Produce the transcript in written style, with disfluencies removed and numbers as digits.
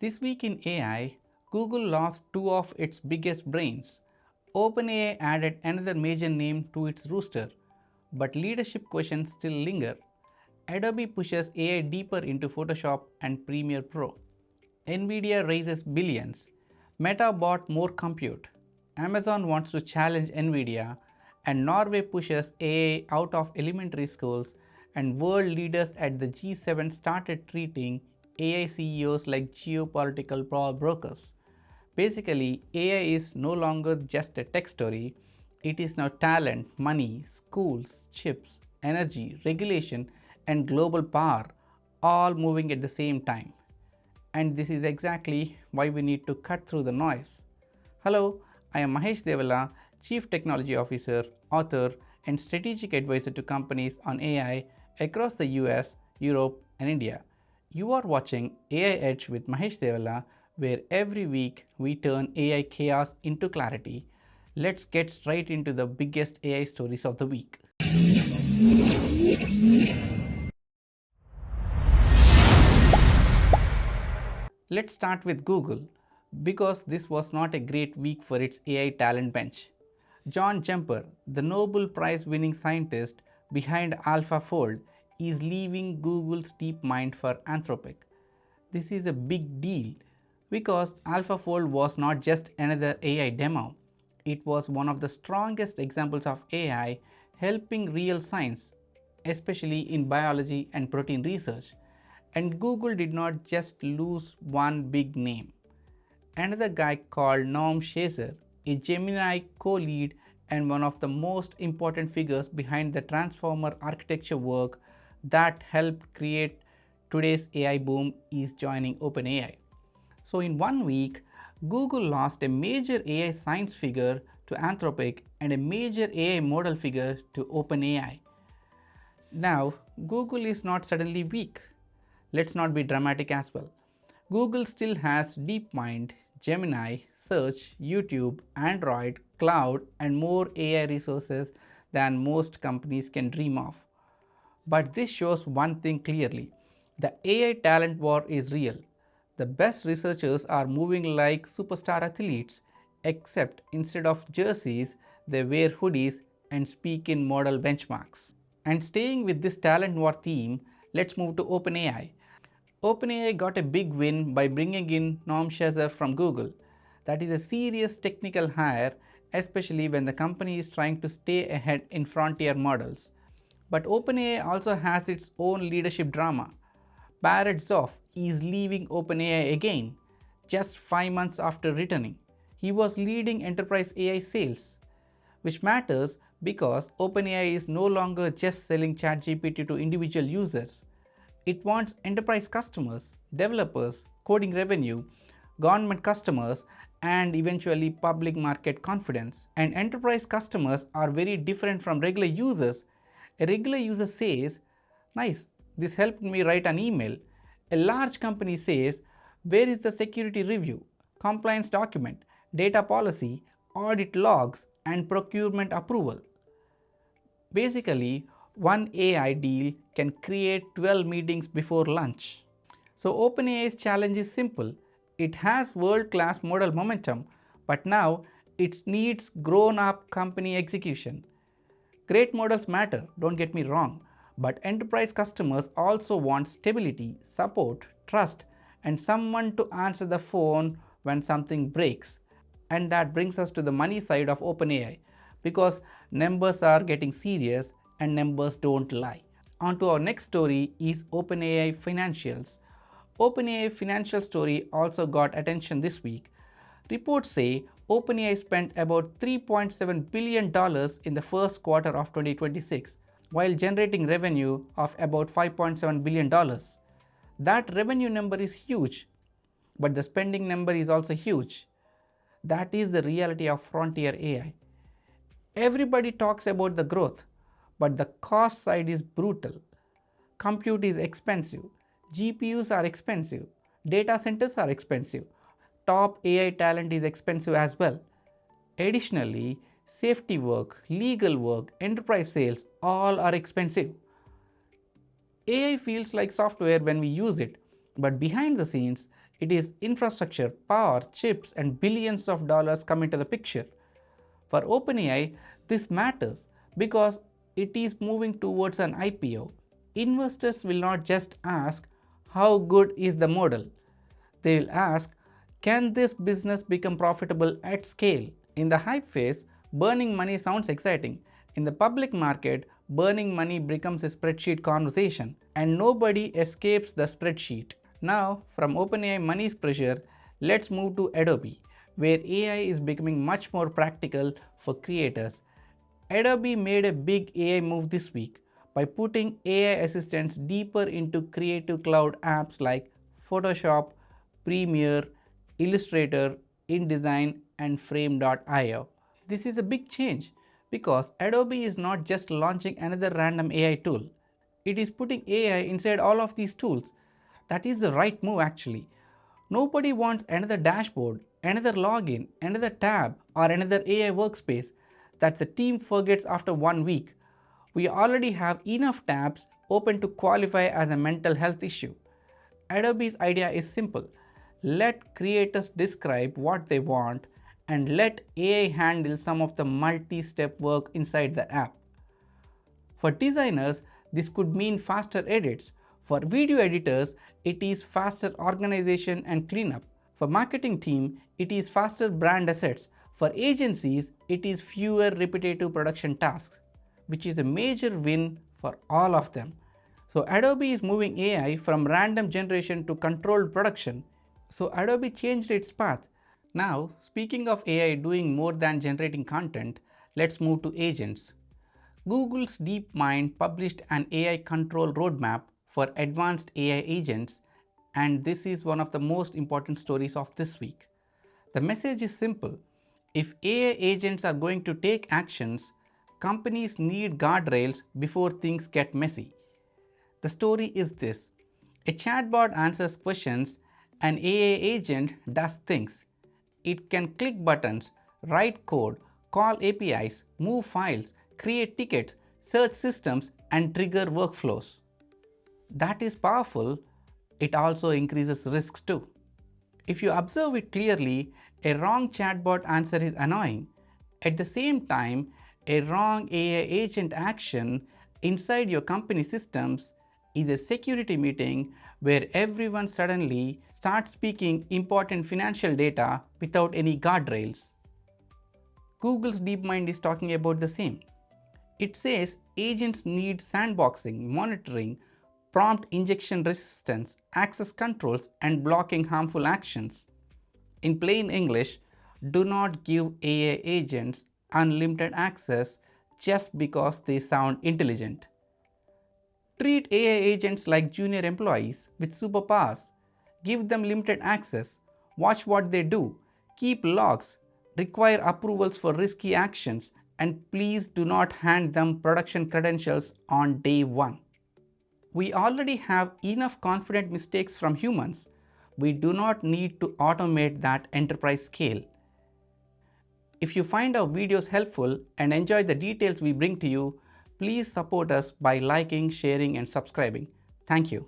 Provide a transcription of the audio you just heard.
This week in AI, Google lost two of its biggest brains. OpenAI added another major name to its roster, but leadership questions still linger. Adobe pushes AI deeper into Photoshop and Premiere Pro. Nvidia raises billions. Meta bought more compute. Amazon wants to challenge Nvidia, and Norway pushes AI out of elementary schools, and world leaders at the G7 started treating AI CEOs like geopolitical power brokers. Basically, AI is no longer just a tech story, it is now talent, money, schools, chips, energy, regulation, and global power all moving at the same time. And this is exactly why we need to cut through the noise. Hello, I am Mahesh Devalla, Chief Technology Officer, author, and strategic advisor to companies on AI across the US, Europe, and India. You are watching AI Edge with Mahesh Devalla, where every week we turn AI chaos into clarity. Let's get straight into the biggest AI stories of the week. Let's start with Google, because this was not a great week for its AI talent bench. John Jumper, the Nobel Prize winning scientist behind AlphaFold, is leaving Google's DeepMind for Anthropic. This is a big deal because AlphaFold was not just another AI demo, it was one of the strongest examples of AI helping real science, especially in biology and protein research. And Google did not just lose one big name. Another guy called Noam Shazeer, a Gemini co-lead and one of the most important figures behind the transformer architecture work that helped create today's AI boom, is joining OpenAI. So in 1 week, Google lost a major AI science figure to Anthropic and a major AI model figure to OpenAI. Now, Google is not suddenly weak. Let's not be dramatic as well. Google still has DeepMind, Gemini, Search, YouTube, Android, Cloud, and more AI resources than most companies can dream of. But this shows one thing clearly: the AI talent war is real. The best researchers are moving like superstar athletes, except instead of jerseys, they wear hoodies and speak in model benchmarks. And staying with this talent war theme, let's move to OpenAI. OpenAI got a big win by bringing in Noam Shazeer from Google. That is a serious technical hire, especially when the company is trying to stay ahead in frontier models. But OpenAI also has its own leadership drama. Barrett Zoff is leaving OpenAI again, just 5 months after returning. He was leading enterprise AI sales, which matters because OpenAI is no longer just selling ChatGPT to individual users. It wants enterprise customers, developers, coding revenue, government customers, and eventually public market confidence. And enterprise customers are very different from regular users. A regular user says, "Nice, this helped me write an email." A large company says, "Where is the security review, compliance document, data policy, audit logs, and procurement approval?" Basically, one AI deal can create 12 meetings before lunch. So OpenAI's challenge is simple. It has world-class model momentum, but now it needs grown-up company execution. Great models matter, don't get me wrong, but enterprise customers also want stability, support, trust, and someone to answer the phone when something breaks. And that brings us to the money side of OpenAI, because numbers are getting serious and numbers don't lie. On to our next story is OpenAI financials. OpenAI financial story also got attention this week. Reports say OpenAI spent about $3.7 billion in the first quarter of 2026, while generating revenue of about $5.7 billion. That revenue number is huge, but the spending number is also huge. That is the reality of frontier AI. Everybody talks about the growth, but the cost side is brutal. Compute is expensive, GPUs are expensive, data centers are expensive, top AI talent is expensive as well. Additionally, safety work, legal work, enterprise sales all are expensive. AI feels like software when we use it, but behind the scenes, It is infrastructure, power, chips, and billions of dollars come into the picture. For OpenAI, this matters because it is moving towards an IPO. Investors will not just ask, how good is the model? They will ask, can this business become profitable at scale? In the hype phase, burning money sounds exciting. In the public market, burning money becomes a spreadsheet conversation, and nobody escapes the spreadsheet. Now, from OpenAI money's pressure, let's move to Adobe, where AI is becoming much more practical for creators. Adobe made a big AI move this week by putting AI assistants deeper into Creative Cloud apps like Photoshop, Premiere, Illustrator, InDesign, and Frame.io. This is a big change because Adobe is not just launching another random AI tool. It is putting AI inside all of these tools. That is the right move actually. Nobody wants another dashboard, another login, another tab, or another AI workspace that the team forgets after 1 week. We already have enough tabs open to qualify as a mental health issue. Adobe's idea is simple. Let creators describe what they want and let AI handle some of the multi-step work inside the app. For designers, this could mean faster edits. For video editors, it is faster organization and cleanup. For marketing team, it is faster brand assets. For agencies, it is fewer repetitive production tasks, which is a major win for all of them. So Adobe is moving AI from random generation to controlled production. So Adobe changed its path. Now, speaking of AI doing more than generating content, let's move to agents. Google's DeepMind published an AI control roadmap for advanced AI agents, and this is one of the most important stories of this week. The message is simple. If AI agents are going to take actions, companies need guardrails before things get messy. The story is this. A chatbot answers questions, an AI agent does things. It can click buttons, write code, call APIs, move files, create tickets, search systems, and trigger workflows. That is powerful. It also increases risks too. If you observe it clearly, a wrong chatbot answer is annoying. At the same time, a wrong AI agent action inside your company systems is a security meeting where everyone suddenly starts speaking important financial data without any guardrails. Google's DeepMind is talking about the same. It says agents need sandboxing, monitoring, prompt injection resistance, access controls, and blocking harmful actions. In plain English, do not give AI agents unlimited access just because they sound intelligent. Treat AI agents like junior employees with superpowers. Give them limited access, watch what they do, keep logs, require approvals for risky actions, and please do not hand them production credentials on day one. We already have enough confident mistakes from humans. We do not need to automate that enterprise scale. If you find our videos helpful and enjoy the details we bring to you, please support us by liking, sharing, and subscribing. Thank you.